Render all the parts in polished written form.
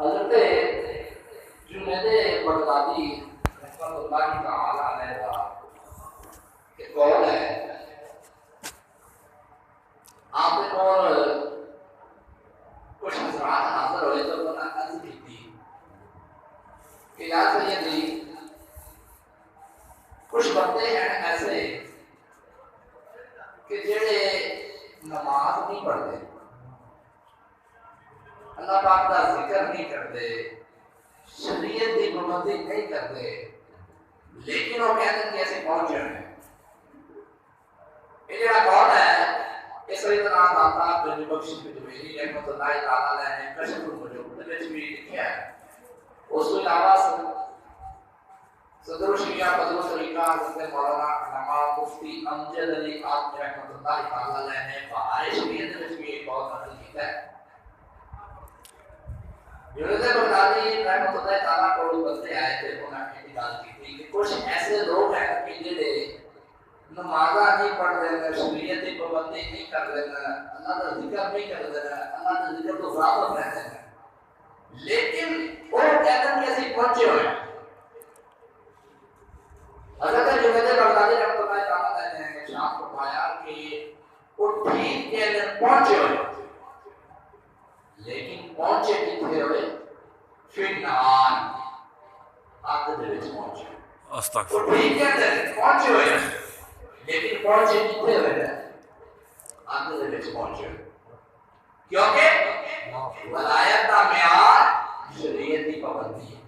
حضرت جنید بغدادی رحمۃ اللہ تعالی علیہ کا ایک قول ہے، آپ نے اور کچھ حضرات حاضر ہوئے تو انہوں نے عرض کی تھی کہ یا سیدی کچھ بندے ہیں ایسے کہ جڑے نماز نہیں پڑھتے، اللہ پاک کا ذکر نہیں کرتے، شریعت کی پابندی نہیں کرتے، لیکن وہ کہتے ہیں کہ ایسے پہنچے ہیں۔ یہ جڑا قول ہے اس سیدنا داتا بن بخش بجویری رحمۃ اللہ تعالی علیہ نے کشف المجوب میں بھی لکھا ہے۔ اس کے علاوہ صدر الشریعہ بدر طریقہ حضرت مولانا علامہ مفتی امجد علی آدم رحمۃ اللہ تعالی علیہ نے بہار شریعت میں بھی ایک بہت نقل کیا ہے۔ جنید بغدادی رحمۃ اللہ تعالی کو بندے آئے تھے، انہوں نے اعتراض کی تھی کہ کچھ ایسے لوگ ہیں کہ جڑے نمازاں نہیں پڑھ رہے، شریعت کی پابندی نہیں کر رہے، اللہ کا ذکر نہیں کر رہے، اللہ کا ذکر تو غافل رہتے ہیں، لیکن وہ کہتے ہیں کہ اسی پہنچے ہوئے ہیں۔ حضرت جنید بغدادی رحمۃ اللہ تعالی نے ارشاد فرمایا کہ وہ ٹھیک کے اندر پہنچے ہوئے، لیکن پہنچے کتنے ہوئے؟ فنان، آگ دے وچ پہنچے۔ وہ ٹھیک کے اندر پہنچے ہوئے لیکن پہنچے کتنے ہوئے؟ آگ دے وچ پہنچے ہوئے، کیونکہ ولایت کا معیار شریعت کی پابندی ہے۔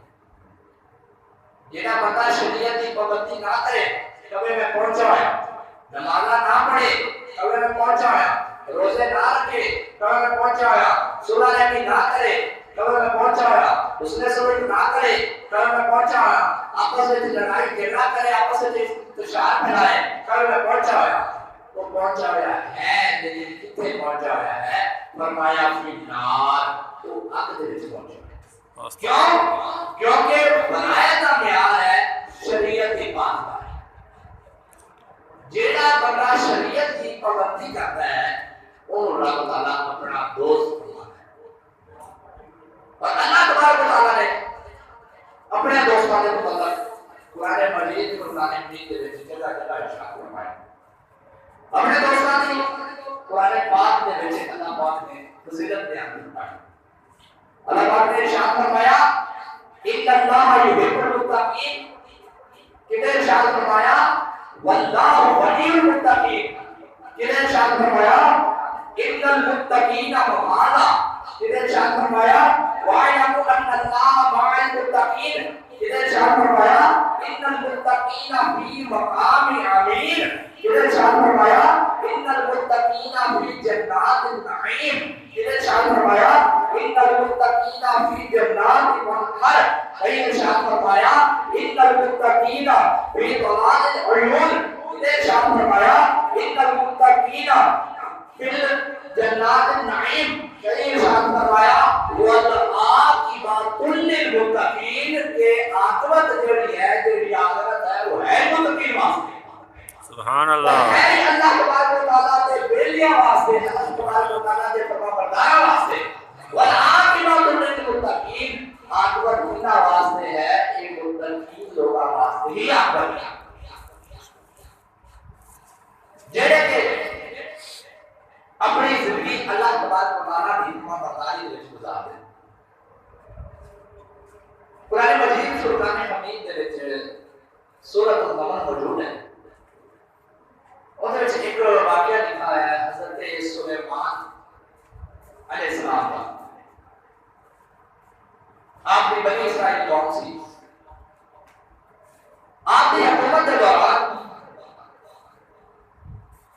جڑا بندہ شریعت کی پابندی نہ کرے، کبھی میں پہنچا ہوا، نمازاں نہ پڑھے، کبھی میں پہنچا ہوا، روزے نہ رکھے، کبھی میں پہنچا ہوا، سورہ نبی نہ کرے، کبھی میں پہنچا ہوا، اس نے سورہ نہ کرے، کبھی میں پہنچا ہوا، آپس میں لڑائی جھگڑا کرے، آپس میں تشار پھیلائے، کبھی میں پہنچا ہوا۔ وہ پہنچا ہوا ہے لیکن کتنے پہنچا ہوا ہے؟ فرمایا فی النار، تو آگ دے وچ پہنچا ہوا۔ کیوں؟ کیونکہ ولایت کا معیار ہے شریعت کی پابندی۔ جیڑا بندہ شریعت کی پابندی کرتا ہے وہ رب تعالیٰ اپنا دوست بناتا ہے، اور اللہ تبارک و تعالیٰ نے اپنے دوستوں کے متعلق قرآن مجید قرآن مجید کے وچ جگہ جگہ ارشاد فرمایا۔ اپنے دوستوں کی قرآن پاک کے وچ اللہ پاک نے فضیلت بیان فرمائی۔ اللہ پاک نے ارشاد فرمایا ان اللہ یحب المتقین، کتنے ارشاد فرمایا واللہ ولی المتقین، کتنے ارشاد فرمایا ان المتقین مفازا، کتنے ارشاد فرمایا وَاعْلَمُوا أَنَّ اللَّهَ مَعَ الْمُتَّقِينَ، کتنے ارشاد فرمایا ان المتقین فی مقام امین، کتنے ارشاد فرمایا ان المتقین فی جنات النعیم، کتنے ارشاد فرمایا ان المتقین فی جنات ونہر، کہیں ارشاد فرمایا ان المتقین فی ظلال العیون، کتنے ارشاد فرمایا ان المتقین فی جنات النعیم، کہیں ارشاد فرمایا والعاقبۃ للمتقین، کہ عاقبت جڑی ہے، جڑی آخرت ہے وہ ہے متقین واسطے۔ سبحان اللہ، ہے اللہ تبارک و تعالیٰ کے بیلیاں واسطے، اللہ تبارک و تعالیٰ کے فرمانبرداراں واسطے۔ والعاقبۃ للمتقین، عاقبت کنا واسطے ہے؟ یہ متقین لوگاں واسطے ہی عاقبت ہے، جڑے کہ اپنی زندگی اللہ تبارک و تعالیٰ کی فرمانبرداری وچ گزار دے۔ قرآن مجید فرقان حمید دے وچ سورۃ النمل موجود ہے، اس ایک واقعہ لکھا ہے حضرت سلیمان علیہ السلام کا۔ آپ کی بنی اسرائیل قوم سی، آپ کی حکومت کے دوران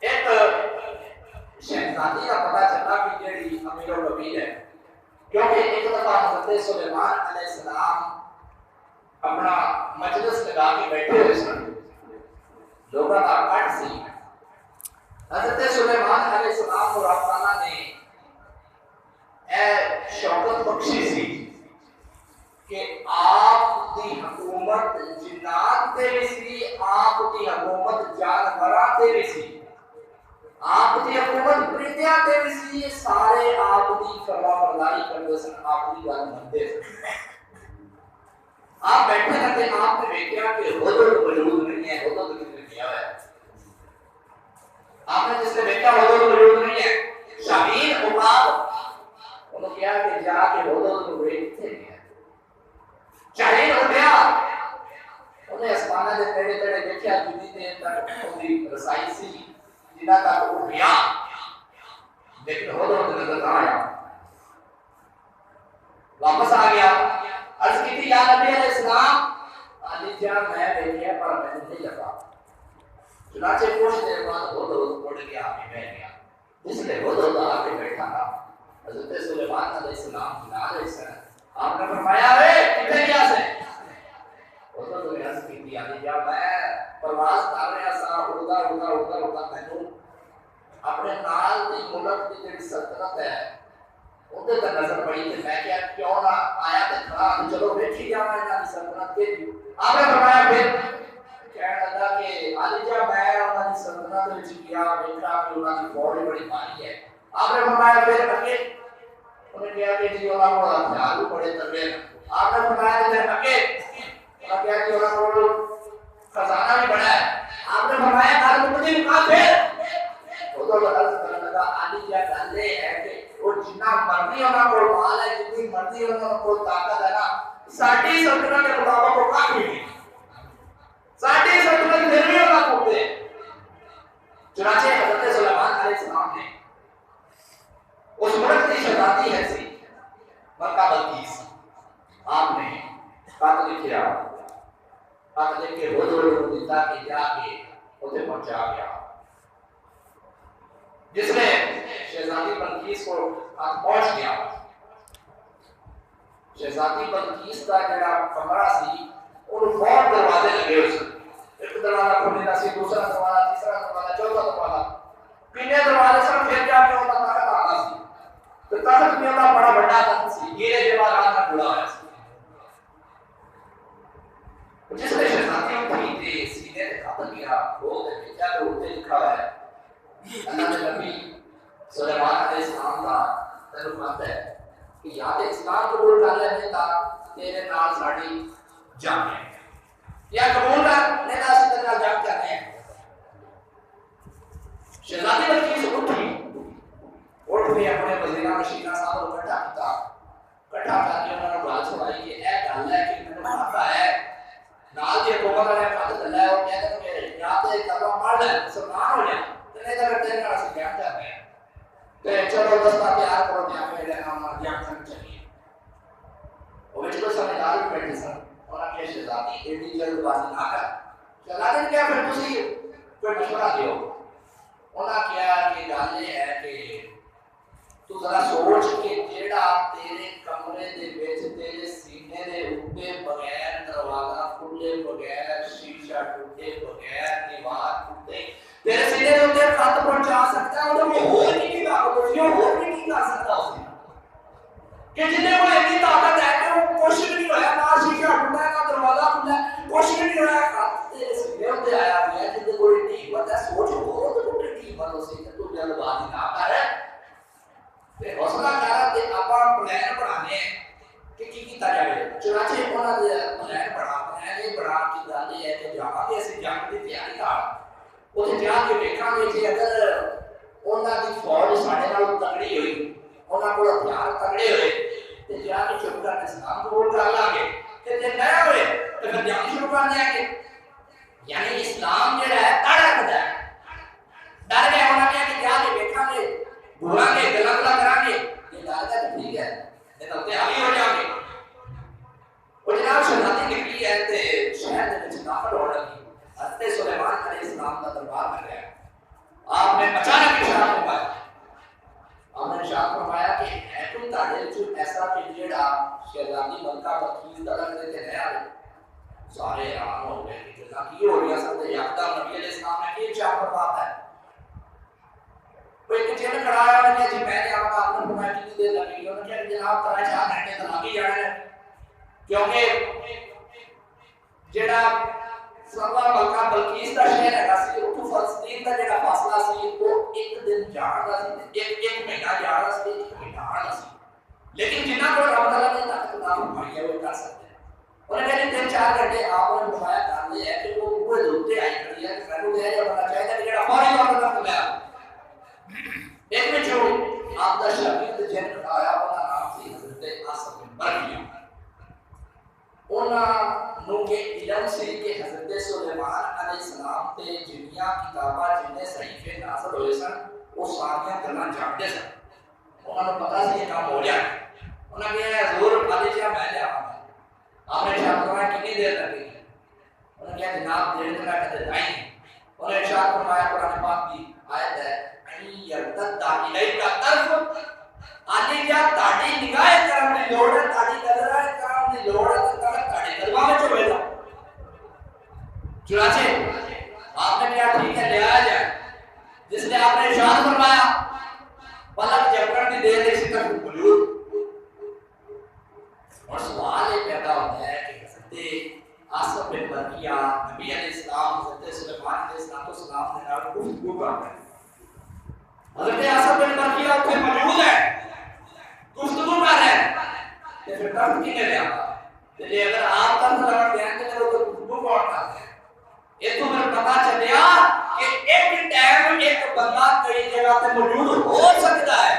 ایک شہزادی کا پتہ چلا کہ جیڑی امیر و کبیر ہے، کیونکہ ایک دفعہ حضرت سلیمان علیہ السلام اپنا مجلس لگا کے بیٹھے ہوئے سن، لوگوں کا کٹ سی، حضرت سلیمان علیہ السلام کو رب تعالیٰ نے اے شوکت بخشی سی کہ آپ دی حکومت جنات تے بھی سی، آپ دی حکومت جانوراں تے بھی سی، آپ دی حکومت پرندیاں تے بھی سی، سارے سارے آپ کی فرما برداری کرتے سن، آپ کی گل منتے سن۔ آپ بیٹھے رہتے، آپ نے دیکھا کہ حضرت موجود نہیں ہے، حضرت کس نے کیا ہے؟ آپ نے جس نے دیکھا حضرت موجود نہیں ہے، شاہین عقاب انہوں نے کیا کہ جا کے حضرت کو دیکھتے ہیں۔ شاہین اٹھیا، انہیں اسمانہ دے تیڑے تیڑے دیکھا، جنی دیر تک انہی رسائی سی جنہ تک اٹھیا، لیکن حضرت نظر نہ آیا۔ واپس آ گیا، عرض کی تھی یا نبی علیہ السلام، علی جان میں دیکھیا پر میں نہیں لگا۔ چنانچہ کچھ دیر بعد حضرت اٹھ گیا، میں بیٹھ گیا، اس نے حضرت آ کے بیٹھا تھا۔ حضرت سلیمان علیہ السلام کی علیہ السلام آپ نے فرمایا ہے کتنے کیا سے؟ حضرت نے عرض کی تھی علی جان میں پرواز کر رہا سا، اڑتا میں نے اپنے نال دی ملک کی جڑی سلطنت ہے اندر تک نظر پڑی کہ میں کیا کیوں نہ آیا تے کھڑا چلو ویکھی جاواں انہاں دی سلطنت کے آپ نے فرمایا پھر کہنے لگا کہ علی جان میں انہاں دی سلطنت وچ گیا ویکھا کہ انہاں دی فوج بڑی بھاری ہے۔ آپ نے فرمایا پھر اگے انہوں نے کہا کہ جی انہاں کو ہتھیار بھی بڑے تگڑے ہیں۔ آپ نے فرمایا پھر اگے انہوں نے کہا کہ انہاں کو خزانہ بھی بڑا ہے۔ آپ نے فرمایا گل مجھے کہا پھر وہ عرض کرنے لگا علی کیا گل ہے کہ وہ جتنا مرضی انہاں کو مال ہے، جتنی مرضی انہاں کو طاقت ہے نا، ساڈی سلطنت کے مطابق وہ کافی نہیں، ساڈی سلطنت پھر بھی انہاں کو دے۔ چنانچہ حضرت سلیمان علیہ السلام نے اس ملک کی شہزادی ہے سی مکہ بلقیس، آپ نے خط لکھیا، خط لکھ کے حضور کو دیتا کہ جا کے اسے پہنچا گیا۔ جس نے شہزادی بلقیس کو خط پہنچ گیا، شہزادی بلقیس کا جڑا کمرہ سی ان فور دروازے لگے ہوئے سن، ایک دروازہ کھولنے کا سی، دوسرا دروازہ، تیسرا دروازہ، چوتھا دروازہ، پینے دروازے سن، پھر جا کے انہاں کا تخت آتا سی، تو تخت میں انہاں بڑا بڑا تخت سی، یہ جواہرات کا جڑا ہوا سی۔ جس نے شہزادی اٹھی تے سینے تے خط لیا، وہ دیکھا تو اوپر لکھا ہے اللہ نے نبی سلیمان علیہ السلام کا ترجمہ ہے کہ یا تے اسلام قبول کر لے تا تیرے نال ساڈی جنگ ہے، یا قبول کر نہیں تا اسی طرح جنگ کرنے ہیں۔ شہزادی بلقیس اٹھ کے اپنے وزیراں مشیراں صاحب کو اکٹھا کیتا، اکٹھا کر کے انہوں نے بات سنائی کہ اے گل ہے کہ مینوں پتہ ہے نال دی حکومت والے خط دلائے اور کہتے ہیں کہ یا تے کلمہ پڑھ لے مسلمان ہو جائے تے نہیں تے تیرے نال اسی جنگ کر رہے ہیں، تے چلو دستا تیار کرو تے پھر ہم جنگ کرن چلیے۔ وہ وچ کوئی سمجھدار بھی بیٹھے سن، انہاں نے شہزادی ایڈی جلد بازی نہ کر، شہزادی نے کہا پھر تسی کوئی مشورہ دیو۔ انہاں کہا کہ گل یہ ہے کہ تو ذرا سوچ کہ جیڑا تیرے کمرے دے وچ تیرے سینے دے اوپر بغیر دروازہ کھلے، بغیر شیشہ ٹوٹے، بغیر دیوار ٹوٹے تیرے سینے دے اوپر خط پہنچا سکتا ہے، وہ ہور نہیں کر سکتا اس نے کہ جنہیں وہ اتنی طاقت ہے کہ وہ کچھ بھی نہیں ہویا، نہ شیشہ ٹوٹا ہے نہ دروازہ کھلا ہے، کچھ بھی نہیں ہویا، خط تیرے سینے اوپر آیا ہوا ہے جنہیں کوئی نہیں ہمت ہے۔ سوچ ہو تو ٹوٹی ہمت ہو سی کہ تو جلد بازی نہ کر تے حوصلہ کر تے اپا پلان بنانے کہ کی کیتا جائے۔ چنانچہ انہاں نے پلان یہ بنا کہ گل یہ ہے کہ جاواں گے اسی جنگ دی تیاری نال اوتھے جا کے ویکھاں گے کہ اگر انہاں دی فوج ساڈے نال تگڑی ہوئی، انہاں کول ہتھیار تگڑے ہوئے تے جا کے چپ کر کے اسلام قبول کر لاں گے، تے جے نہ ہوئے تے پھر جنگ شروع کر دیں گے۔ یعنی اسلام جڑا ہے ڈر رکھدا ہے، ڈر گئے انہاں نے کہ جا کے ویکھاں گے، بولیں گے، گلا گلا کریں گے، یہ ڈر گیا تو ٹھیک ہے نہیں تو تیاری ہو جائیں گے۔ وہ جناب شہزادی نکلی ہے تے شہر دے وچ داخل ہونے لگی، حضرت سلیمان علیہ السلام کا دربار میں گیا، آپ نے اچانک ارشاد فرمایا، آپ نے ارشاد فرمایا کہ ہے کوئی تاڑے وچ ایسا کہ جیڑا شہزادی ملکہ بلقیس دا رنگ دے تے ہے آئے، سارے حیران ہو گئے کہ جناب کی ہو رہی ہے، سب تے یکدم نبی علیہ السلام نے کی ارشاد فرمایا ہے۔ وہ ایک جن کھڑا ہے انہوں نے جی میں نے آپ نے فرمایا کتنی دیر لگی، انہوں نے کہا جناب 3-4 گھنٹے تو لگ ہی جانے ہیں، کیونکہ جڑا سبا ملکہ بلقیس کا شہر ہے سی اتو فلسطین کا جڑا فاصلہ سی وہ ایک دن جانا سی ایک مہینہ جانا سی ایک مہینہ آنا سی لیکن جنہ کو رب تعالیٰ نے طاقت عطا فرمائی ہے وہ کر سکتے ہیں انہیں کہتے 3-4 گھنٹے آپ نے بتایا کام یہ ہے کہ وہ اوپر دھوتے آئی کھڑی ہے میں نے یہ بتانا چاہتا ہے کہ جڑا فوری طور پر رکھ لیا ایک میں جو آپ کا شبیر جن کھڑایا انہا نام سی حضرت آسف بن برقیہ انہاں نو کے علم سے کہ حضرت سلیمان علیہ السلام تے جنیاں کتابہ جنہیں صحیفے نازل ہوئے سن وہ ساریاں کرنا جانتے سن انہوں نے پتا سی یہ کام ہو جائے انہوں نے کہا حضور علی جہاں میں لے آؤں آپ نے ارشاد فرمایا کتنی دیر لگے گی انہوں نے کہا جناب دیر تک کہتے جائیں انہوں نے ارشاد فرمایا قرآن پاک کی آیت ہے این یرتد الیک طرف علی جہاں تاڑی نگاہ کرم دی لوڑ ہے تاڑی نظرہ کرم دی لوڑ ہے تاڑی قلبہ میں چھوڑے دا چنانچہ آپ نے کیا ٹھیک ہے لے آیا جائے جس نے آپ نے ارشاد فرمایا پلک جھپکن دی دیر ایسی تک موجود اور سوال یہ پیدا ہوتا ہے کہ حضرت آصف بن برقیہ نبی علیہ السلام حضرت سلیمان علیہ السلام نے نال گفتگو کرتے ہیں حضرت آصف بن برقیہ اتنے موجود ہے گفتگو کر رہے ہیں کہ پھر طرف کی نے لیا کہ اگر آپ طرف لگا دیں کہ وہ تو گفتگو کون کرتے ہیں یہ تو میرے پتا چلیا کہ ایک ٹائم ایک بندہ کئی جگہ تے موجود ہو سکتا ہے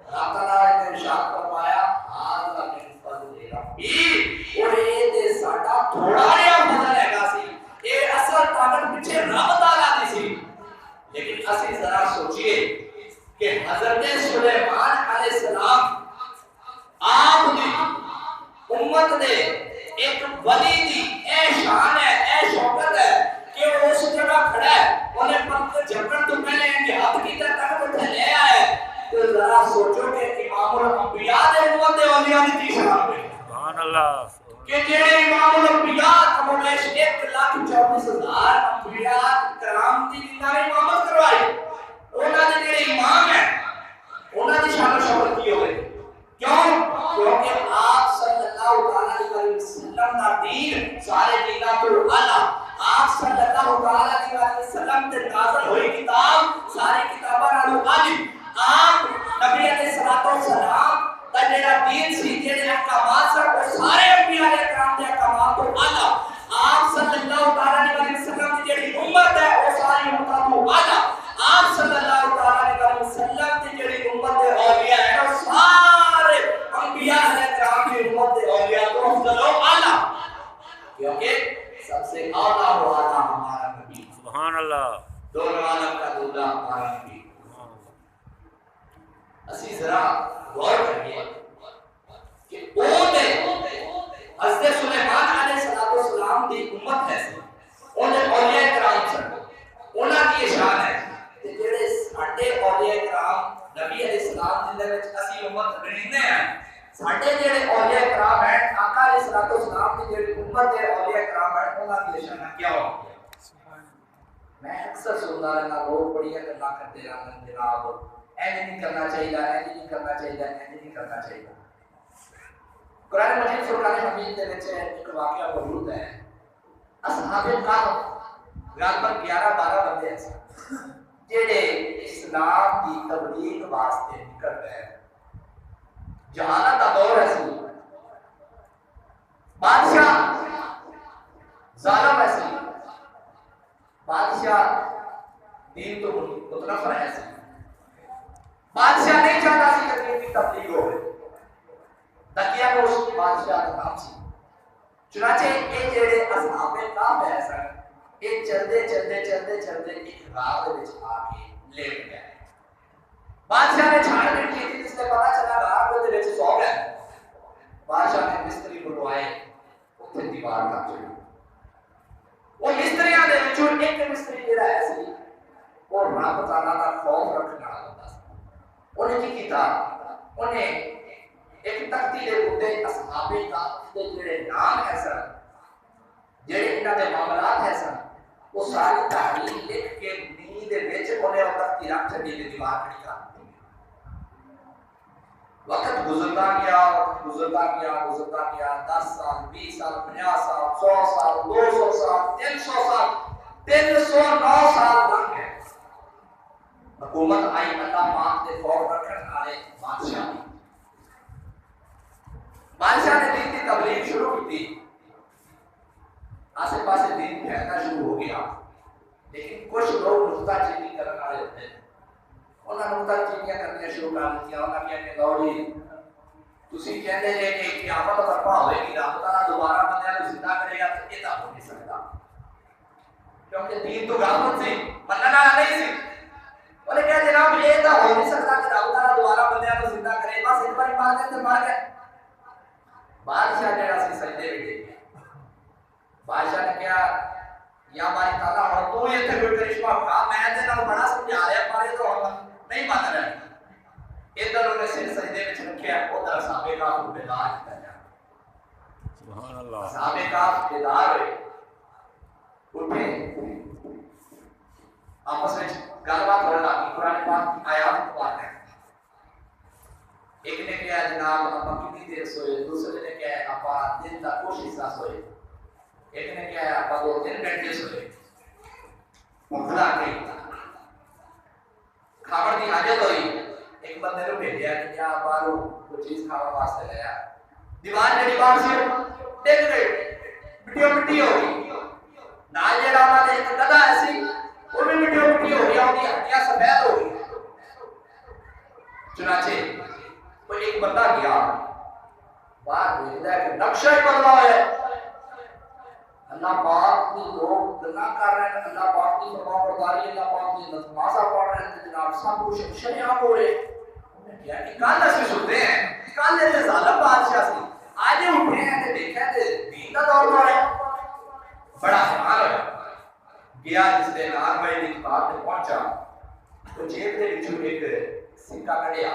اللہ تعالیٰ نے ارشاد فرمایا آذا من فضل ربی اور یہ تے ساڈا تھوڑا جہا فضل ہے سی یہ اصل طاقت پیچھے رب تعالیٰ دی سی لیکن اسی ذرا سوچئے کہ حضرت سلیمان علیہ السلام آپ دی امت دے ایک ولی دی اے شان ہے اے شوکت ہے کہ وہ اس جگہ کھڑا ہے انہیں پتھر جھپکن تو پہلے ان کے ہاتھ کی طرح تک وہ لے آئے تو ذرا سوچو کہ امام الانبیاء دے امت دے اولیاء دی شان ہے سبحان اللہ کہ جڑے امام الانبیاء کمویش 1,24,000 انبیاء کرام دی جنہاں نے امامت کروائی انہاں دے جڑے امام ہیں انہاں دی شان و شوکت کی ہوئے کیوں کیونکہ آپ صلی اللہ علیہ وسلم کا دین سارے دیناں تو اعلیٰ آپ صلی اللہ علیہ وسلم تے نازل ہوئی کتاب ساری کتاباں نالوں عالی آپ نبی علیہ السلام دا جڑا دین سی جڑے احکامات سن وہ سارے انبیاء علیہ السلام دے احکامات تو اعلیٰ آپ صلی اللہ علیہ وسلم کی جڑی امت ہے وہ ساری امتاں تو اعلیٰ آپ صلی اللہ علیہ وسلم کی جڑی امت ہے اولیاء ہے وہ سارے انبیاء علیہ السلام کی امت ہے اولیاء تو افضل و اعلیٰ کیونکہ سب سے اعلیٰ و اعلیٰ ہمارا نبی سبحان اللہ دونوں عالم کا دولہ ہمارا نبی اسی ذرا غور کریے کہ وہ نے حضرت سلیمان علیہ السلام دی امت ہے انہیں اولیاء کرام سن انہاں کی شان ہے کہ جڑے ساڈے اولیاء کرام نبی علیہ السلام دے وچ اسی امت رہندے ہیں ساڈے جڑے اولیاء کرام ہیں آقا علیہ السلام دی جڑی امت ہے اولیاء کرام ہیں انہاں کی شان کیا ہو میں اکثر سنتا رہنا لوگ بڑی گلاں کرتے رہندے جناب ایسے نہیں کرنا چاہیے ایسے نہیں کرنا چاہیے ایسے نہیں کرنا چاہیے قرآن مجید فرقان حمید دے وچ ایک واقعہ موجود ہے اصحاب کہف غالباً 11-12 بندے ہیں جڑے اسلام کی تبلیغ واسطے نکل گئے جہالت کا دور ہے سی بادشاہ ظالم ہے سی بادشاہ دین تو مطلب ہے سی بادشاہ نہیں چاہتا سی کہ دین کی تبلیغ ہو تکیہ کو اس بادشاہ کا نام سی چنانچہ یہ جڑے اصحاب کہف ہے سن یہ چلتے ایک رات دے وچ آ کے لیٹ گئے بادشاہ نے چھان بین کی تھی جس نے پتا چلا رات دے وچ سو گئے بادشاہ نے مستری بلوائے اوتھے دیوار کر چڑھی وہ مستریاں دے وچوں ایک مستری جڑا ہے سی وہ رب تعالیٰ کا خوف رکھنے والا بندہ سی انہیں کی کیتا انہیں ایک تختی دے اوتے اصحاب کہف دے جڑے نام ہے سن جڑے انہاں دے معاملات ہے سن وہ ساری تحریر لکھ کے نیند دے وچ انہیں وہ تختی رکھ چھڈی تے دیوار کھڑی کر دتی وقت گزرتا گیا 10 سال 20 سال 50 سال 100 سال 200 سال 300 سال 309 سال لگ گئے. حکومت آئی اللہ پاک دے خوف رکھنے والے بادشاہ نے دین کی تبلیغ شروع کی تھی. آسے پاسے دین پھیلنا شروع ہو گیا. لیکن کچھ لوگ نکتہ چینی کرنے والے ہوتے ہیں. انہوں نے نکتہ چینیاں کرنی شروع کر دیا. انہوں نے کہا لو جی تسی کہندے جے کہ قیامت برپا ہوئے گی رب تعالیٰ دوبارہ بندیاں نوں زندہ کرے گا تو یہ ہو نہیں سکتا کیونکہ دین تو غلط سی مننا نہیں سی. انہوں نے کہا جناب یہ تو ہو نہیں سکتا کہ رب تعالیٰ دوبارہ بندیاں نوں زندہ کرے. بس ایک بار مار دے تے مار گئے. بادشاہ جڑا سی سجدے وچ ڈگ گیا. بادشاہ نے کہا یا بھائی تعالیٰ ہن تو ایتھے کوئی کرشمہ کھا میں تے نال بڑا سمجھا رہا پر یہ تو نہیں مان رہا. ادھر انہیں سر سجدے میں رکھیا ادھر صحابہ کاف بیدار کیتا جا. سبحان اللہ. صحابہ کاف بیدار ہوئے اٹھے آپس میں گل بات ہونے لگی. قرآن پاک کی آیات پڑھ رہے ہیں. ایک نے کہا جناب آپ کتنی دیر سوئے. دوسرے نے کہا آپ دن کا کچھ حصہ سوئے. ایک نے کہا آپ 2-3 گھنٹے سوئے. خدا کے کھاون دی حاجت ہوئی. ایک بندے نے بھیجیا کہ کیا باہروں کوئی چیز کھاوا واسطے لیا. دیوار جڑی باہر سی ڈگ گئی مٹی ہو گئی. نال جڑا انہاں نے ایک گدھا ایسی وہ بھی مٹی ہو گیا. ان کی ہڈیاں سفید ہو گئی. چنانچہ کوئی ایک بندہ گیا باہر دیکھتا ہے کہ نقشہ ہی بدلا ہے. اللہ پاک کی لوگ گناہ کر رہے ہیں. اللہ پاک کی فرما برداری اللہ پاک کی نمازاں پڑھ رہے ہیں. جناب سب کچھ شریعہ ہو رہے. کیا کہ کل ایسے سنتے ہیں کل ایسے ظالم بادشاہ سی آج اٹھے ہیں کہ دیکھا کہ دین کا دور ہو رہا ہے. بڑا حیران ہوا. گیا جس دن نار بھائی کی بات میں پہنچا تو جیب دے وچوں ایک سکہ کڈیا.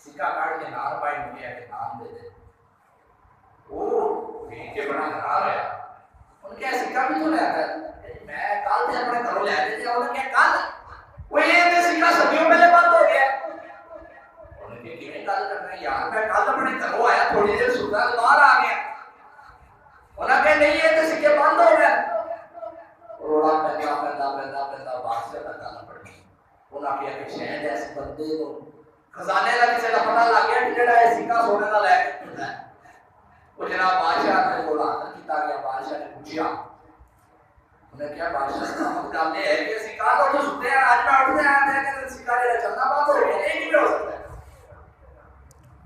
سکہ کاٹ کے نار بھائی نے کہا کہ نام دے دے. وہ دیکھ کے بڑا حیران ہوا. ان کے سکہ بھی تو لے آتا ہے. میں کل سے اپنے گھروں لے آتے تھے. انہوں نے کہا کل وہ یہ سکہ صدیوں پہلے بند ہو گیا. انہوں نے کہا کل کرنا ہے یار میں کل اپنے گھروں آیا تھوڑی دیر سوتا تو باہر آ گیا. انہوں نے کہا نہیں یہ سکے بند ہو گیا. روڑا پہندا بادشاہ کا گانا پڑ گیا. انہوں نے کہا کہ شاید ایسے بندے کو خزانے کا کسی کا پتہ لگ گیا کہ جڑا یہ سکہ سونے کا لے کے پھردا ہے. وہ جناب بادشاہ نے بولا کیتا گیا. بادشاہ نے پوچھا انہوں نے کیا بادشاہ صاحب گل یہ ہے کہ سکہ تو سنتے ہیں آج میں اٹھتے ہیں کہ سکہ جڑا چلنا بند ہو گیا. یہ نہیں ہو سکتا.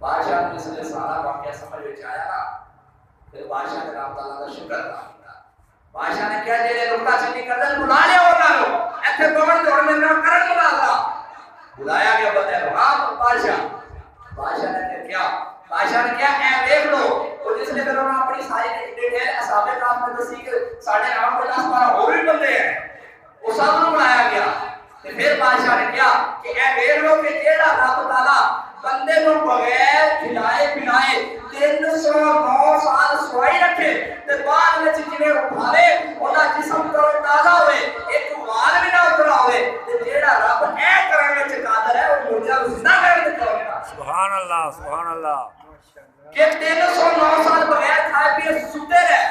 بادشاہ نے اس نے سارا واقعہ سمجھ وچ آیا نا. پھر بادشاہ نے رب تعالیٰ کا شکر ادا کیا. بادشاہ نے کیا جی نکتہ چینی کردے بلا لیا انہاں نوں. ایتھے دوڑ دوڑ میرے نال کرن مناظرہ. بلایا گیا بندے نوں. ہاں بادشاہ نے کیا بادشاہ نے کیا اے دیکھ لو. اور جس نے پھر انہوں اپنی ساری ڈیٹیل اصحاب کاف میں دسی کہ ساڈے نام کو 10-12 اور بھی بندے ہیں. وہ سب نوں بلایا گیا. پھر بادشاہ نے کیا کہ اے دیکھ لو کہ جیڑا رب تعالیٰ بندے کو بغیر کھلائے پلائے 309 سال سوائی رکھے تے بعد وچ جویں اٹھاوے اوندا جسم تر تازہ ہوئے ایک وال بھی نہ اترا ہوئے تے جیڑا رب اے کرن وچ قادر ہے او مردیاں نوں زندہ کر دے گا. سبحان اللہ سبحان اللہ. کہ 309 سال بغیر کھائے پیے سوتے رہے.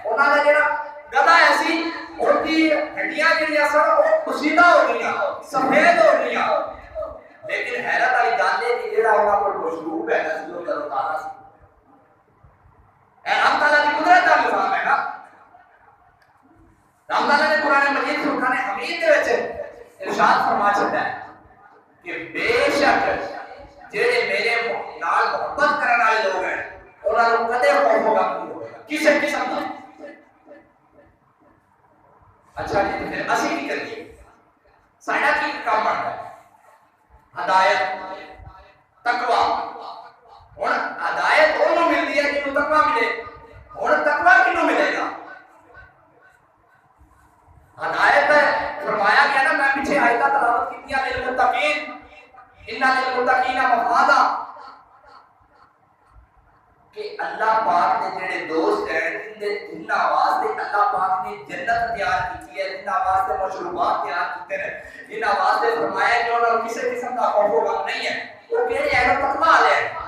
انہاں دا جڑا گدھا ایسی ان کی ہڈیاں جڑیاں سن او پسیدہ ہو گئیاں سفید ہو گئیاں. لیکن حیرت والی گل ہے کہ جڑا انہاں کول مشروب ہے نا جو تر تازہ سی. اے رب تعالیٰ کی قدرت کا نظام ہے نا. رب تعالیٰ نے قرآن مجید فرقان حمید دے وچ ارشاد فرما چھڈا ہے کہ بے شک جڑے میرے نال محبت کرنے والے لوگ ہیں انہاں نوں کدے خوف ہوگا نہیں ہوگا کسی قسم کا. اچھا جی پھر اسی کی کریے ساڈا کی کام بنتا ہے ہدایت تقوی. ہن ہدایت اونوں ملدی ہے جنوں تقوی ملے. ہن تقوی کینوں ملے گا؟ ہدایت فرمایا گیا نا میں پیچھے آیتاں تلاوت کیتیاں للمتقین ان للمتقین مفازا کہ اللہ پاک نے جڑے دوست ہیں جنہاں واسطے اللہ پاک نے جنت تیار کی ہے جنہاں واسطے مشروبات تیار کیتے ہیں جنہاں واسطے فرمایا کہ انہاں کسی قسم کا خوف و غم نہیں ہے. وہ کہڑے ہیں؟ تقوی والے ہیں.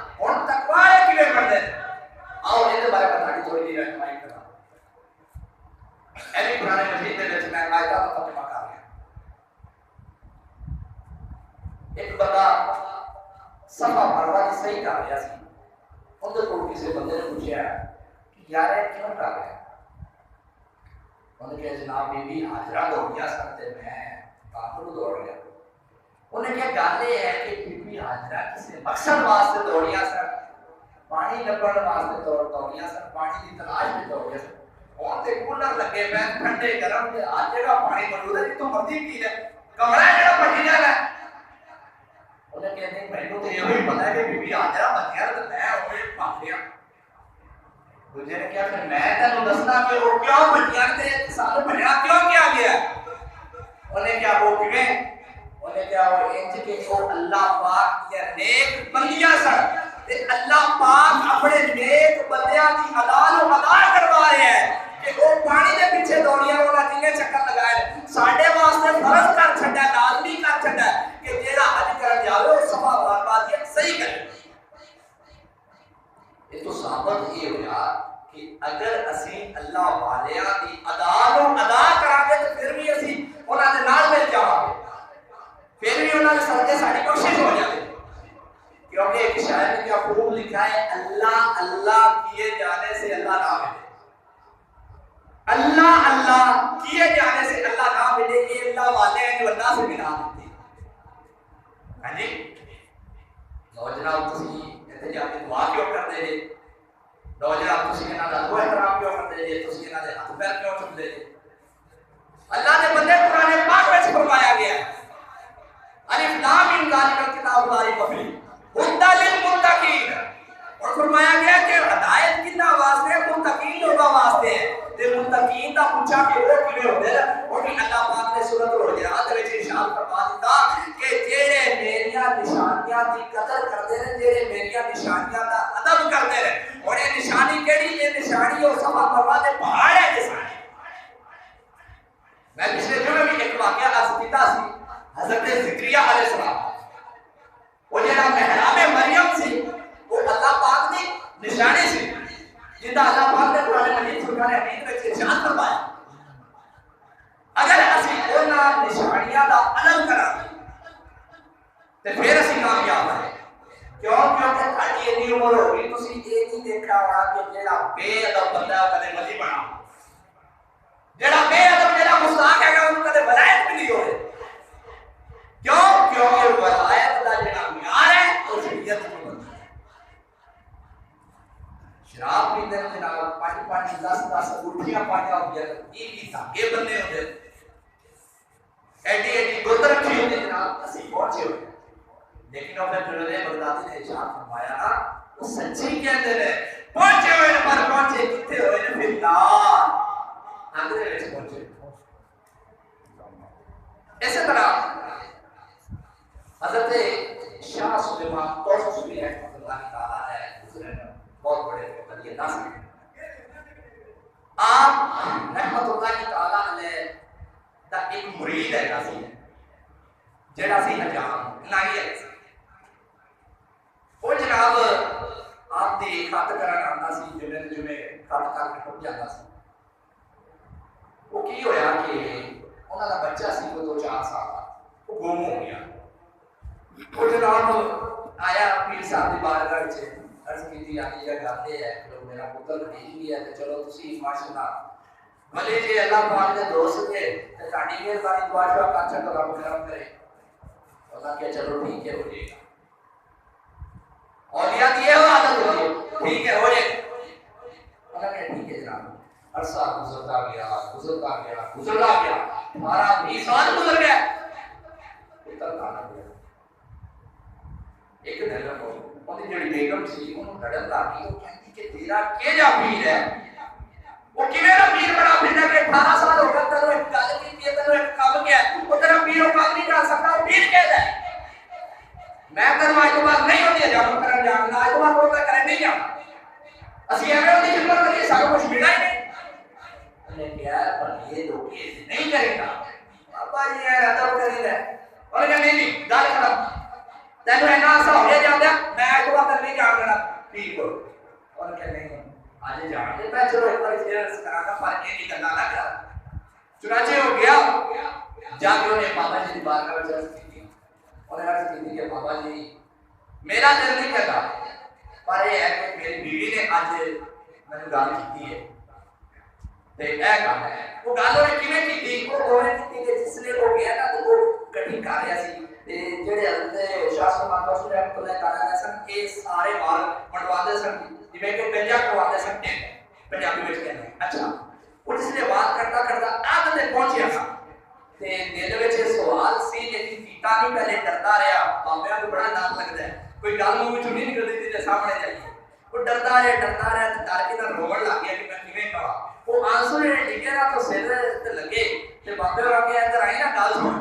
بابا جی صحیح کر رہا سی اندر کو کسی بندے نے پوچھا کہ یار یہ کیوں کر رہا ہے؟ انہوں نے کہا جناب بی بی حاجرہ دوڑیا سکتے میں کافر دوڑ گیا. انہیں کیا گل یہ ہے کہ بی بی حاجرہ کسی مقصد واسطے دوڑیا سن, پانی لبن واسطے دوڑیا سن, پانی کی تلاش میں دوڑیا سن. اور تے کولر لگے پے ٹھنڈے گرم تے ہر جگہ پانی موجود ہے, جتوں مرضی پی لے, کمرہ ہے جڑا پٹی جانا ہے. انہیں کہتے ہیں مینوں تے یہ پتہ ہے کہ بی بی حاجرہ بچیا تے میں اوے بھاگ گیا. دوجے نے کہا کہ میں تینوں دسنا کہ وہ کیوں بچیا تے سانوں بنیا کیوں کیا گیا. انہیں کیا وہ کیویں, انہیں کیا وہ انج کہ وہ اللہ پاک دے نیک بندیاں سن تے اللہ پاک اپنے نیک بندیاں دی ادا نو ادا کروا رہے ہیں کہ وہ پانی دے پیچھے دوڑیاں والا جنے چکر لگائے ساڈے واسطے فرض کر چھڈا, لازمی کر چھڈا کہ جیڑا حج کرن جاوے او صفا مروہ دی صحیح کرے. یہ تو ثابت یہ ہویا کہ اگر اسی اللہ والیاں دی ادا نو ادا کران گے تے پھر بھی اسی انہاں دے نال مل جاواں گے, پھر بھی انہاں دے صدقے ساڈی کوشش ہو جائے. کیونکہ ایک شاعر نے کیا خوب لکھا ہے, اللہ اللہ کیے جانے سے اللہ نہ ملے, اللہ اللہ کیے جانے سے اللہ نہ ملے. یہ اللہ والے ہیں جو اللہ سے ملا دیتے ہیں. ہاں جی لو جناب تسی ایتھے جا کے دعا کیوں کرتے جے, لو جناب تسی انہاں دا دعا احترام کیوں کرتے جے, تسی انہاں دے ہاتھ پیر کیوں چومدے جے. اللہ نے بندے قرآن پاک وچ فرمایا گیا ہے الف لام میم ذالک الکتاب لا ریب فیہ ہدی للمتقین, اور فرمایا گیا کہ ہدایت کنا واسطے ہے, متقین لوگوں واسطے ہے. تے متقین دا پوچھا کہ وہ کیویں ہوندے ہیں, اور کہ اللہ پاک نے سورۃ الحجرات وچ ارشاد فرما دیتا کہ جڑے میریاں نشانیاں دی قدر کردے نے, جڑے میریاں نشانیاں دا ادب کردے نے, اور یہ نشانی کیڑی, یہ نشانی او صفا مروہ دے پہاڑ ہے جیسا. میں پچھلے جمعے بھی ایک واقعہ عرض کیتا سی, حضرت زکریا علیہ السلام وہ جڑا محراب مریم سی وہ اللہ پاک دی نشانی سی, جندا اللہ پاک نے قرآن مجید فرقان حمید وچ ارشاد فرمایا اگر اسی انہاں نشانیاں دا علم کریں تے پھر اسی کامیاب ہیں. کیونکہ تھاڈی اتنی عمر ہو گئی تسی یہ نہیں دیکھا ہونا کہ جڑا بے ادب بندہ کدے ولی بنا, جڑا بے ادب جڑا مستحق ہے انہوں کدے ولایت بھی نہیں ہوئے. کیوں؟ کیونکہ ولایت دا جڑا معیار ہے وہ شریعت کو بنتا ہے. شراب پیندے نے جناب 5 10 گٹھیاں پائیاں ہوندیاں, 20 دھاگے بننے ہوندے, ایڈی ایڈی گت رکھی ہوندی جناب, اسی پہنچے ہوئے. لیکن اپنے جنرل بغدادی نے ارشاد فرمایا نا وہ سچی کہندے نے, پہنچے ہوئے پر پہنچے کتنے ہوئے نے پھر نار اندر وچ پہنچے. اسی طرح حضرت شاہ سلیمان توسوی رحمۃ اللہ تعالی علیہ گزرے بہت بڑے ولی اللہ سے. آپ رحمۃ اللہ تعالی علیہ دا ایک مرید ہے سی جڑا سی حجام نائی ہے. وہ جناب آپ دی خط کرن آندا سی, جمعے خط کر کے ٹپ جاتا سی. وہ کی ہویا کہ انہاں دا بچہ سی وہ 2-4 سال دا, وہ گم ہو گیا. وہ جناب آیا پیر صاحب دی بارگاہ وچ عرض کیتی آئی یہ گل ہے کہ میرا پتر بھیج گیا تے چلو تسی ماشاءاللہ ولی جی اللہ پاک دے دوست تھے تے تہاڈی مہربانی دعا شوا کر چھڈو رب کرم کرے. اللہ کہ چلو ٹھیک ہے ہو جائے گا. اولیاء دی یہ عادت ہوتی ہے, ٹھیک ہے ہو جائے گا. اللہ کہ ٹھیک ہے جناب. عرصہ گزرتا گیا 18-20 سال گزر گیا, پتر کھانا گیا. ایک دن انہوں جڑی بیگم سی انہوں لڑن لگی, وہ کہتی کہ تیرا کی جا پیر ہے, وہ کیویں دا پیر بڑا پھرنا کہ 18 سال ہو گئے تینوں ایک گل کیتی ہے, تینوں ایک کام کیا ہے, وہ تیرا پیر وہ کام نہیں کر سکتا, وہ پیر کہدا ہے میں تینوں اج تو بعد نہیں ہوندی جام کرن جانا, اج تو بعد وہ کرن نہیں جانا, اسی ایویں ہوندی خدمت کریے سارا کچھ ملا ہی نہیں. انہیں کہا پر یہ لوگ نہیں کرے گا بابا جی ہے ادب کرے گا. اور کہ نہیں گل ختم, تینوں اینا ایسا ہو جاتا میں اج تو بعد نہیں جان دینا پیر کو. اور کہ نہیں آج جان دے, میں چلو ایک بار پھر کرانا پر یہ نہیں کرنا نہ کر. چنانچہ ہو گیا جا کے انہیں بابا جی کی بارگاہ میں عرض کی, انہیں عرض کی کہ بابا جی میرا دل نہیں کہتا، پر یہ ہے کہ میری بیوی نے اج مینوں گل کیتی ہے تے اے گل ہے وہ گل نے کیویں کیتی، وہ کیتی کہ جس نے وہ گیا نا تو وہ گڈی کر رہا سی تے جڑے حضرت شاہ سلمان بخش رحمۃ اللہ تعالی سن یہ سارے بال منڈواندے سن جویں کہ گنجا کرواندے سن پنجابی وچ کہندے اچھا وہ جس نے بات کرتا کرتا آگ تے پہنچیا تھا تے دل وچ سوال سی لیکن کیتا نہیں، پہلے ڈردا رہیا، بابیاں کو بڑا ڈر لگدا ہے، کوئی گل منہ وچوں نہیں نکلدی تے سامنے جائیے، وہ ڈردا رہیا تے ڈر کے نال روڑ لگ گیا کہ میں کیویں کہاں، وہ آنسو نے ڈگے نا تو سر تے لگے تے بابے اور کے اندر آئی نا گل سن،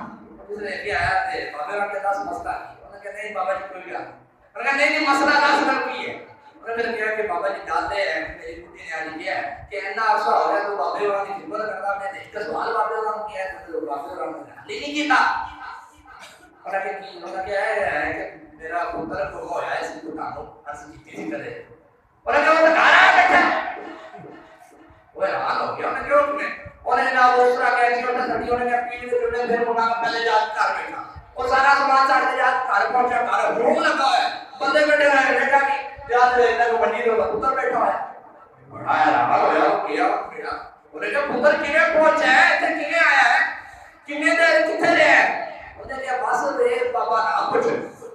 اس نے کہ آیا تے بابے اور کے دس مسئلہ کی، انہوں نے کہا نہیں بابا جی کوئی گل انہوں نے کہا نہیں مسئلہ دس گل کی ہے، انہوں نے کہا کہ بابا جی گل ہے میری کٹی نے آ لیا ہے کہ اینا عرصہ ہو گیا تو بابے اور کی خدمت کرتا، میں نے ایک سوال بابے اور کیا ہے تو بابے اور نے نہیں کیتا، انہوں نے کہا ہے کہ میرا پتر کو ہویا ہے اسی کو کانو عرض کیتی سی کرے، انہوں نے کہا وہ گھر آ بیٹھا، وہ حیران ہو گیا، انہوں نے کیوں تمہیں، انہوں نے کہا وہ اس طرح کہہ چیوں نے سٹی، انہوں نے کہا پیڑ کے جڑے پھر مٹا کر پہلے جا کے گھر بیٹھا، وہ سارا سامان چڑھ کے جا کے گھر پہنچا، گھر بھوک لگا ہے، بندے بیٹھے ہوئے بیٹھا کہ یاد لے لے کو بنی دے پتر بیٹھا ہے، بڑا حیران ہویا وہ کیا بیٹا، انہوں نے کہا پتر کیویں پہنچا ہے تے کیویں آیا ہے، کتنے دیر کتنے رہیا ہے، انہوں نے کہا بس اے بابا نہ پوچھ،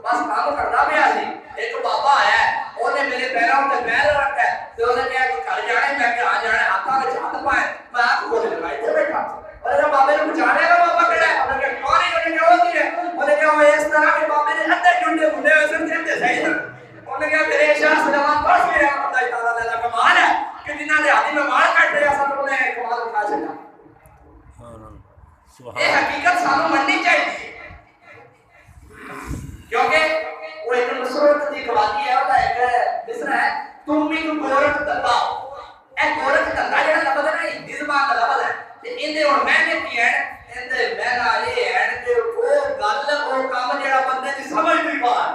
بس کام کردا پیا سی، ایک بابا آیا ہے انہیں میرے پیروں تے پیر رکھا ہے تے انہوں نے کہا کہ گھر جانے میں کہ آ جانے ہاتھاں وچ ہاتھ پائے میں ہاتھ کھول کے بیٹھے بیٹھا، اور بابے نے پہچانے گا بابا کہڑا ہے، انہوں نے کہا کون ہے، انہوں نے کہا وہ ہے، انہوں نے کہا وہ اس طرح کہ بابے نے ادھے ڈنڈے بڈے ہوئے سن تے صحیح سن، انہوں نے کہا میرے شاہ سلمان بخش میرے اللہ تعالی دا کمال ہے کہ جنہاں دے ہاتھ میں مال کٹ رہا سن انہوں نے کمال اٹھا چھڈا، یہ حقیقت سانو مننی چاہیے کیونکہ وہ ایک مسرت دی قوالی ہے، وہ ایک مصرع ہے تم بھی کو گورکھ دتا، اے گورکھ دتا جڑا لفظ ہے نا ہندی زبان دا لفظ ہے تے ایندے ہن معنی کی ہے، ایندے معنی یہ ہے کہ وہ گل وہ کام جڑا بندے دی سمجھ نہیں باہر،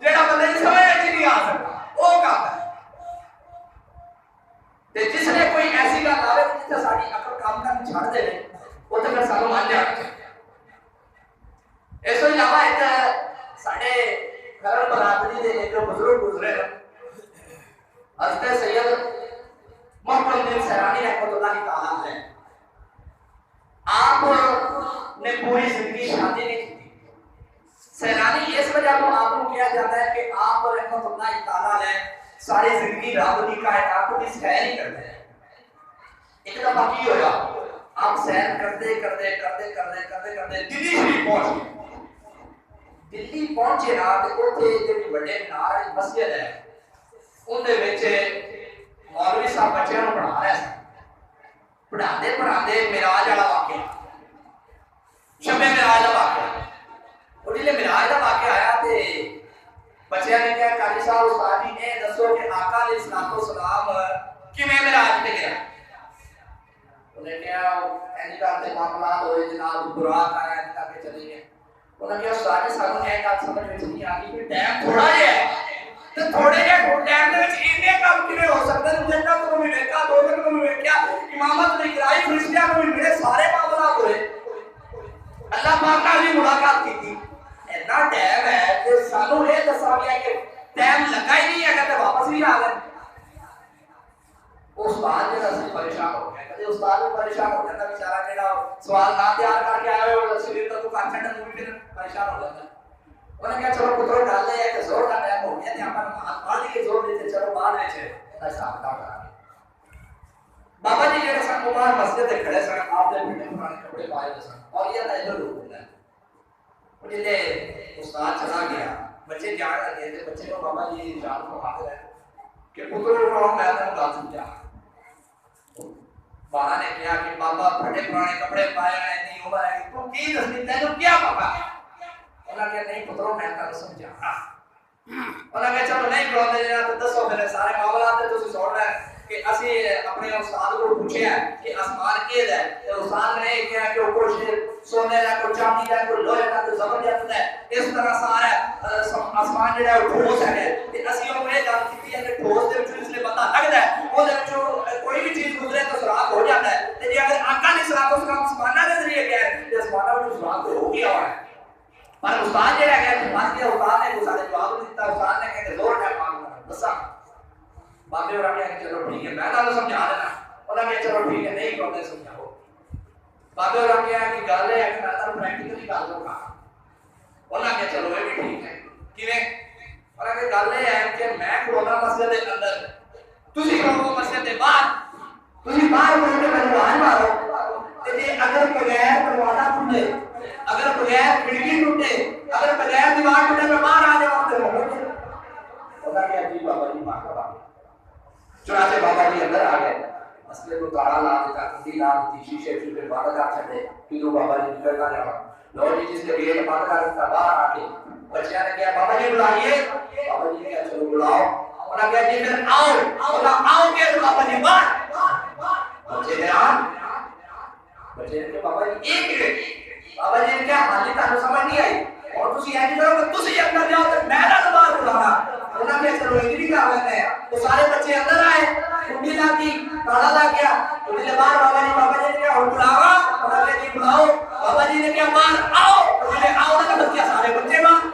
جڑا بندے دی سمجھ وچ نہیں آ سکتا وہ کام ہے، تے جس نے کوئی ایسی گل آوے جتھے ساری عقل کام کرن چھڑ دے اوتھے پھر سانو مان جانا چاہیے۔ اس تو علاوہ ایک ساڈے کرن برادری دے ایک بزرگ گزرے حضرت سید محمد الدین سیرانی رحمۃ اللہ تعالی علیہ، آپ نے پوری زندگی شادی نہیں کی، سیرانی اس وجہ کو آپ کو کیا جاتا ہے کہ آپ رحمۃ اللہ تعالی علیہ ساری زندگی رب کی کائنات کی سیر ہی کرتے ہیں، ایک دفعہ کی ہویا آپ سیر کرتے کرتے کرتے کرتے کرتے کرتے دلی شریف پہنچ گئے، دلی پہنچے نا تے اوتھے جڑی بڑے مینار ہے مسجد ہے اون دے وچ مولوی صاحب بچیاں نوں پڑھا رہے سن، پڑھاندے پڑھاندے معراج والا واقعہ، شب معراج دا واقعہ، او جلے معراج دا واقعہ آیا تے بچیاں نے کہا قاری صاحب استاد جی اے دسو کہ آقا علیہ الصلوۃ والسلام کیویں معراج تے گیا، انہوں نے کہا اینی کرتے معاملات ہوئے جناب براق آیا ان کر کے چلے گئے، انہوں نے کہا استاد جی سانوں ایک گل سمجھ وچ نہیں آ گئی کہ ٹائم تھوڑا جہا ہے تے تھوڑے جہے ٹائم دے وچ اینے کام کیویں ہو سکدے نے، جنت نوں بھی ویکھیا دوزخ نوں بھی ویکھیا امامت نہیں کرائی فرشتیاں نوں بھی ملے سارے معاملات ہوئے، اللہ پاک نال بھی ملاقات کیتی، اتنا ٹائم ہے کہ سانوں یہ دسا گیا کہ ٹائم لگا ہی نہیں ہے تے واپس بھی آ گئے، استاد جڑا سی پریشان ہو گیا، کدے استاد بھی پریشان ہو جاتا بیچارہ جڑا سوال نہ تیار کر کے آیا ہو سویر تک کر چھڈن نوں بھی پریشان ہو جاتا، انہوں نے کہا چلو پترو گل ہے کہ زور کا ٹائم ہو گیا تے اپن نماز پڑھ لیے زور دیتے چلو بعد وچ حساب کتاب کرا گے، بابا جی جڑے سن باہر مسجد دے کھڑے سن، آپ دے پھٹے پرانے کپڑے پائے ہوئے سن اور یہ ادھر لوگ ہیں، وہ جلے استاد چلا گیا بچے جان لگے تے بچے کو بابا جی ارشاد فرماتے رہے کہ پترو میں تمہیں گل سمجھا، بابا نے کہا کہ بابا پھٹے پرانے کپڑے پائے ہیں نہیں عمر ہے تو کی دسنی تینوں کیا پتا، انہوں نے کہا نہیں پترو میں تمہیں سمجھا، انہوں نے کہا چلو نہیں کراتے جا تو دسو پھر سارے معاملات تے تسی سن رہے کہ اسی اپنے استاد کو پوچھیا کہ آسمان کیل ہے تے استاد نے کہا کہ وہ کچھ سونے دا کوئی چاندی دا کوئی لوہے دا کوئی زبردست ہے، اس طرح سارا آسمان جڑا ہے ٹھوس ہے تے اسی او یہ گل کیتی ہے کہ ٹھوس دے وچ جس لے پتہ لگدا ہے او دے وچ کوئی بھی چیز گزرے تو سراغ ہو جاتا ہے، تے جے اگر آقا نے سراغ اس کا آسماناں دے ذریعے گیا تے آسماناں وچ سراغ ہو گیا ہے، پر استاد جڑا ہے بس کے استاد نے سارے جواب بابے اور آگے چلو ٹھیک ہے میں تو سمجھا دینا انہوں نے چلو ٹھیک ہے نہیں کرتے سمجھاؤ بابے اور آگے کہ گل ہے کہ میں تو پریکٹیکلی کر دوں گا انہوں نے چلو یہ بھی ٹھیک ہے کیویں اور اگر گل یہ ہے کہ میں کھڑونا مسجد کے اندر تسی کھڑو مسجد کے باہر تسی باہر کھڑو کے مجھے آواز مارو تے اگر بغیر دروازہ کھلے اگر بغیر کھڑکی ٹوٹے اگر بغیر دیوار ٹوٹے میں باہر آ جاؤں تے ہو خدا کے عجیب بابا جی ماں کا چنانچہ بابا جی اندر آ گئے مسئلے کو تاڑا لا دیتا کھڑکی لا دیتی شیشے شیشے بند کر چھڑے پھر بابا جی نکلنا جانا لو جی جس کے گیٹ بند کر دیتا باہر آ کے بچیاں نے کہا بابا جی بلائیے بابا جی نے کہا چلو بلاؤ انہوں نے کہا جی پھر آؤ آؤ کے تو بابا جی باہر بچے نے بچے نے کہا بابا جی ایک منٹ بابا جی نے کہا حالی تانوں سمجھ نہیں آئی اور تسی ایسے کرو کہ تسی اندر جاؤ تو میں نہ باہر بلانا انہوں نے کہا چلو ایک نہیں کر لیتے ہیں تو سارے بچے اندر آئے کنڈی لا دی تالا لا گیا کنڈی لے باہر بابا جی نے کہا اور بلاوا انہوں نے کہا جی بلاؤ بابا جی نے کہا باہر آؤ کنڈی لے آؤ نہ بچے سارے بچے باہر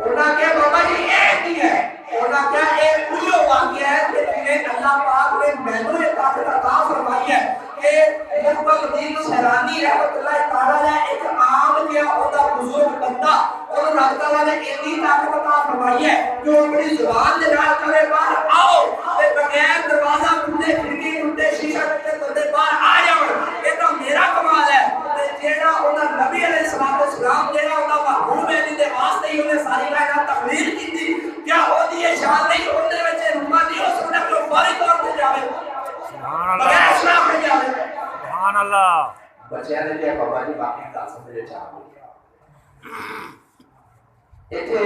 انہوں کیا بابا جی ایک ہی ہے انہوں کیا ایک اویو واقعہ ہے کہ تمہیں اللہ پاک نے مینو یہ طاقت عطا فرمائی ہے کہ مقبل دین سہرانی رحمت اللہ تعالی نے ایک عام کیا ہوتا بزرگ بندہ اور رب تعالی نے اتنی طاقت عطا فرمائی ہے جو اپنی زبان دے نال کرے باہر آؤ تے بغیر دروازہ کھلے کھڑکی ٹوٹے شیشہ ٹوٹے بندے باہر آ جاؤ یہ تو میرا کمال ہے تے جیڑا انہاں نبی علیہ الصلوۃ والسلام جیڑا انہاں محبوب ہے جے واسطے ہی انہیں ساری کائنات تقریر کی تھی کیا ہو دی ہے شان نہیں ہونے وچ رومانی ہو سکتا کہ فوری طور تے جاوے سبحان اللہ اسلام میں جاوے سبحان اللہ بچیاں نے کہا بابا جی باقی گل سمجھ چاہ ایتھے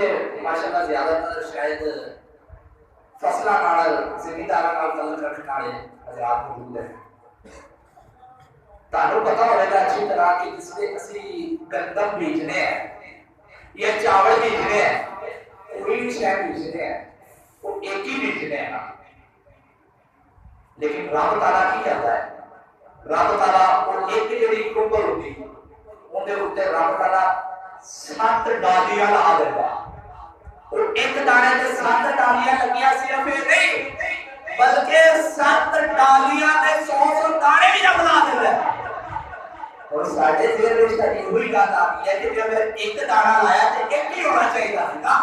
ماشاءاللہ زیادہ تر شاید فصلاں نال زمینداراں نال تعلق رکھنے والے حضرات موجود ہیں تانوں پتہ ہوے گا اچھی طرح کہ جس میں اسی گندم بیچنے ہیں یا چاول بیچنے ہیں کوئی بھی شے بیچنے ہیں وہ ایک ہی بیچنے ہیں لیکن رب تعالیٰ کی کہتا ہے رب تعالیٰ وہ ایک جڑی کوبل ہوتی اون دے اوتے رب تعالیٰ 7 ڈالیاں لا دیتا اور ایک دانے تے 7 ڈالیاں لگیاں صرف یہ نہیں بلکہ 7 ڈالیاں تے 100 دانے بھی رب لا دیتا ہے اور ساڈے دیر وچ تک وہی گل آتی ہے کہ اگر ایک دانہ لایا تے ایک ہی ہونا چاہیے تھا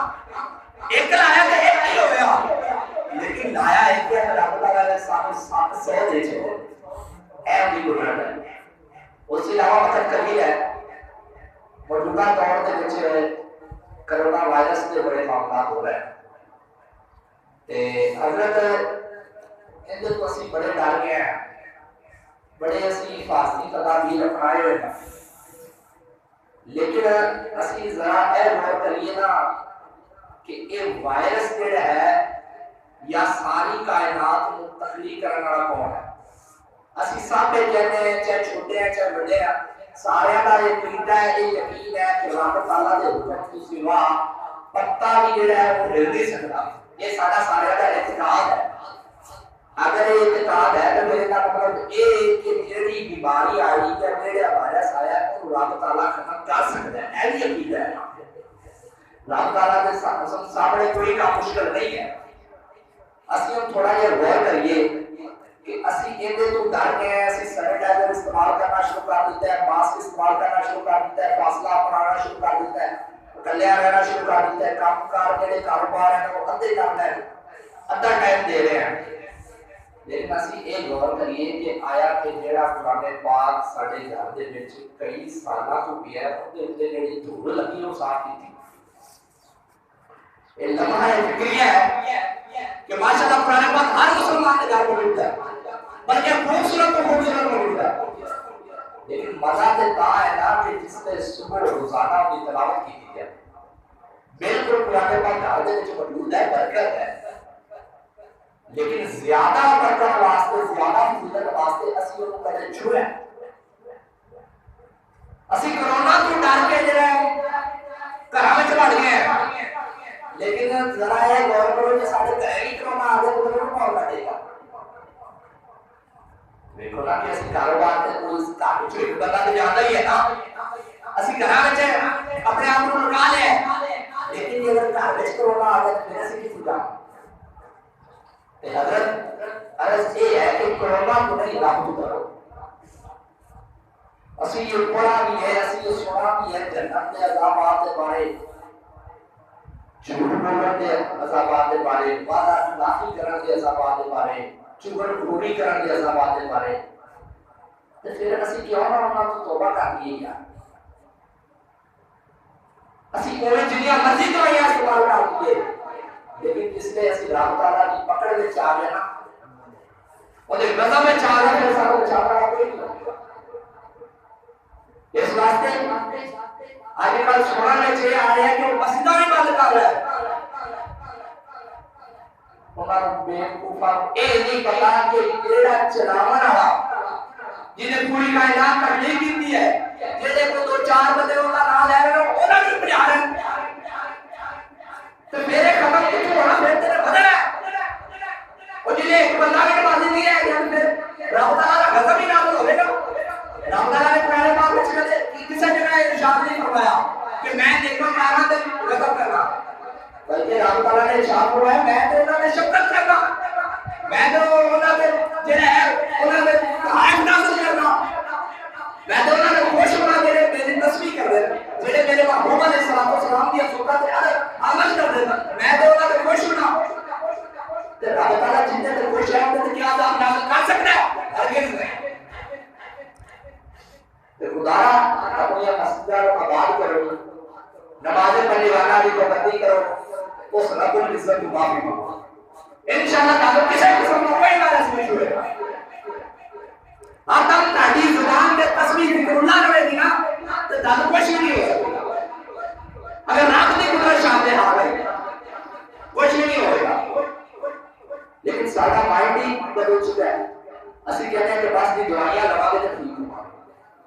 ایک لایا تے ایک ہی ہویا لیکن لایا ایک ہے رب تعالیٰ نے 700 دے چھوڑے اے بھی قدرت ہے اس کے علاوہ مطلب کبھی ہے موجودہ دور دے وچ کرونا وائرس کے بڑے معاملات ہو رہے ہیں تے حضرت اندر تو اسی بڑے ڈر گئے ہیں بڑے اسی حفاظتی تدابیر اپنائے ہوئے ہیں لیکن اسی ذرا اے غور کریے نا کہ یہ وائرس جڑا ہے یا ساری کائنات کو تخلیق کرنے والا کون ہے اسی سب کہتے ہیں چاہے چھوٹے ہیں چاہے بڑے ہیں سارے کا یہ عقیدہ ہے یہ یقین ہے کہ رب تعالیٰ کے حکم کے سوا پتا بھی جڑا ہے وہ ہل نہیں سکتا یہ سارا سارے کا اعتقاد ہے اگر یہ اعتقاد ہے تو میرے کا مطلب یہ کہ جڑی بیماری آئی یا جڑا وائرس آیا ہے وہ رب تعالیٰ ختم کر سکتا ہے یہ عقیدہ ہے رب تعالیٰ کے سامنے کوئی کام مشکل نہیں ہے اسی ہم تھوڑا یہ غور کریے کہ اسی ایندے تو ڈر گئے ہیں اسی سینیٹائزر استعمال کرنا شروع کر دیتا ہے ماسک استعمال کرنا شروع کر دیتا ہے فاصلہ اپنانا شروع کر دیتا ہے کلیا رہنا شروع کر دیتا ہے کام کار جڑے کاروبار ہیں وہ ادھے کرنا ہے ادھا ٹائم دے رہے ہیں لیکن اسی یہ غور کریے کہ آیا کہ جڑا قرآن پاک ساڈے گھر دے وچ کئی سالاں تو پیا ہے اودے تے جڑی دھول لگی وہ صاف کیتی یہ لمحہ فکریہ ہے کہ ماشاءاللہ قرآن پاک ہر مسلمان کے گھر موجود ہے بلکہ خوبصورت تو خوبصورت موجود ہے لیکن مزہ تے تا ہے نا کہ جس نے صبح روزانہ کی تلاوت کی ہے بالکل قرآن پاک گھر دے وچ موجود ہے برکت ہے لیکن زیادہ برکت واسطے زیادہ فضیلت واسطے اسی انہوں کدے چھوڑے اسی کرونا تو ڈر کے جڑا گھراں وچ وڑ گئے ہیں لیکن ذرا یہ غور کرو کہ سارے گھر ہی کرونا آ گیا تو انہوں کون کٹے گا دیکھو نا کہ اسی کاروبار تے کوئی کام چ ایک بندہ تے جاندا ہی ہے نا اسی گھراں وچ اپنے آپ کو لگا لے لیکن یہ اگر گھر وچ کرونا آ گیا تو پھر اسی کیوں جانا حضرت عرض یہ ہے کہ کرونا کو نہیں رب کو کرو. اسی یہ پڑھا بھی ہے، اسی یہ سنا بھی ہے جنت کے عذابات کے بارے، جھوٹ بولن کے عذابات کے بارے، وعدہ خلافی کرن کے عذابات کے بارے، چغل خوری کرن کے عذابات کے بارے. تو پھر اسی کیوں نہ انہاں تو توبہ کر لیے یار. اسی کوئی جنیا مرضی تو یا سوال کر لیے، لیکن جس نے اسی رب تعالیٰ کی پکڑ میں آ گیا نا، وہ غضب میں آ گیا، پھر سارا بچانا کوئی نہیں. اس واسطے آج کل سونا میں چھ آ رہے ہیں کہ وہ مسجدہ بھی بند کر رہا ہے. انہوں نے بیوقوفاں اے نہیں پتا کہ جیڑا چلاون والا جنہیں پوری کائنات تبلیغ کی ہے، جہے کو دو چار بندے انہوں کا نام لے رہے ہو انہوں نے بجا رہے ہیں. تو میرے قدم کچھ ہونا پھر تیرے بدل ہے. اور جنہیں ایک بندہ کے بازی نہیں ہے جب پھر رب تعالیٰ کا غضب ہی نازل ہوئے گا. رب تعالیٰ نے پہلے بار کچھ کہتے کسی جگہ ارشاد نہیں فرمایا کہ میں دیکھوں کہاں تے غضب کرنا، بلکہ رب تعالیٰ نے ارشاد فرمایا میں تو انہوں نے شفقت کرنا، میں تو انہوں نے جنہیں ہے انہوں نے تحائف نازل کرنا، میں تو انہوں نے خوش ہونا جنہیں میری تصویر کر دے، جنہیں میرے محبوب علیہ السلام کی سنت آمد کر دے، میں تو انہوں نے خوش ہونا. رب تعالیٰ جنہیں تے خوش ہے انہوں نے کیا عذاب نازل کر سکتا ہے؟ ہرگز نہیں. خدارا اپنی مسجدہ کو آباد کرو، نمازیں پڑھنے والا بھی پابندی کرو، اس رب العزت کو معافی مانگو. انشاءاللہ تعالیٰ کسی قسم کا کوئی وائرس نہیں ہوئے گا. اور تم تاکہ زبان میں تصویر ذکر اللہ رہے گی نا تو تعالیٰ کچھ نہیں ہو سکتا. اگر رات میں قدرت شامل آ گئی کچھ نہیں ہوئے گا. لیکن سارا مائنڈ ہی بدل چکا ہے. اسی کہتے ہیں کہ بس دی دعائیاں لگا کے ٹھیک ہوا،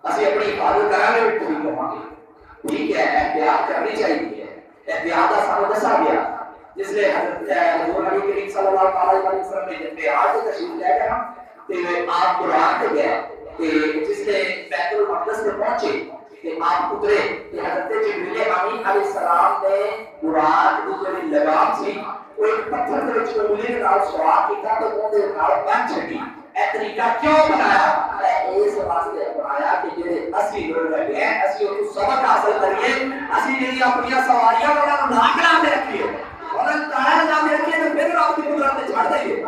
اسی اپنی حفاظت کرا کے ٹھیک ہوا گے. ٹھیک ہے، احتیاط کرنی چاہیے. احتیاط کا سانو دسا گیا جس نے حضور نبی کریم صلی اللہ علیہ وسلم نے جب معراج سے تشریف لے گئے نا تے آپ قرآن پہ گئے کہ جس نے بیت المقدس میں پہنچے کہ آپ اترے کہ حضرت جبریل امین علیہ السلام نے قرآن کی جو لگام سی وہ ایک پتھر کے وچ انگلی کے نال سوار کیتا تے اون دے نال بن چھڈی. اے طریقہ کیوں بنایا؟ اس واسطے بنایا کہ جڑے اسی لوگ ہیں اسی اس سبق حاصل کریے، اسی جڑی اپنی سواریاں انہاں نوں نہ کلا کے رکھیے، انہاں تاڑا لا کے رکھیے تے پھر آپ کی قدرت تے چھڑ دئیے.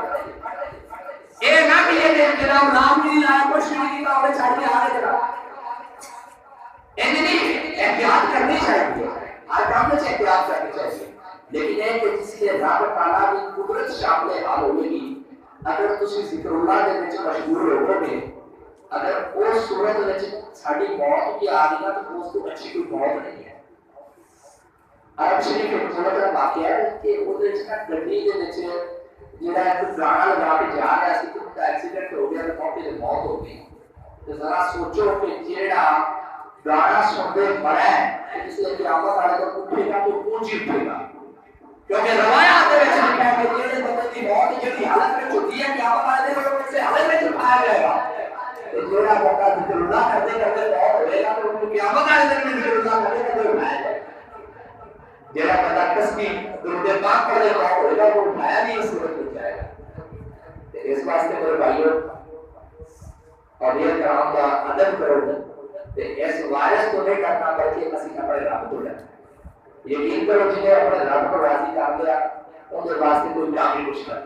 اے نہ کہ یہ جناب نام نہیں لایا کچھ نہیں کیتا اوے چھڑ کے آ گئے جناب. نہیں احتیاط کرنی چاہیے، ہر کام میں احتیاط کرنی چاہیے. لیکن یہ کہ جس کے رب تعالیٰ کی قدرت شامل حال ہوئے گی، اگر تسی ذکر اللہ دے وچ مشغول ہو گے، اگر اس صورت وچ ساڈی موت کی آ گئی نا تو اس کو اچھی کوئی موت نہیں ہے. عرب شریف ایک صورت کا واقعہ ہے کہ اس وچ نا گڈی دے وچ جڑا ایک گانا لگا کے جا رہا سی تو اس کا ایکسیڈنٹ ہو گیا تو موقع تے موت ہو گئی. تو ذرا سوچو کہ جیڑا گانا سنتے مرا ہے جس نے قیامت والے دن اٹھے گا تو کون جی اٹھے گا؟ کیونکہ روایات میں لکھا ہے کہ جیڑے بندے کی موت جڑی حالت میں ہوتی ہے قیامت والے دن اس سے حالت میں اٹھایا جائے گا. تو جیڑا بندہ ذکر اللہ کرتے کرتے موت ہوئے گا تو ان کو قیامت والے دن میں ذکر اللہ کرتے کرتے اٹھایا جائے گا. جیڑا بندہ تسبیح درود پاک پڑھے موت ہوئے گا وہ اٹھایا نہیں اس صورت میں جائے گا. اس واسطے میرے بھائیوں اور یہ کرام کا ادب کرو اس وائرس کو نہیں کرنا بلکہ اسی اپنے رب کو ڈرنا. یقین کرو جنہیں اپنے رب کو راضی کر لیا ان کے واسطے کوئی کام نہیں مشکل.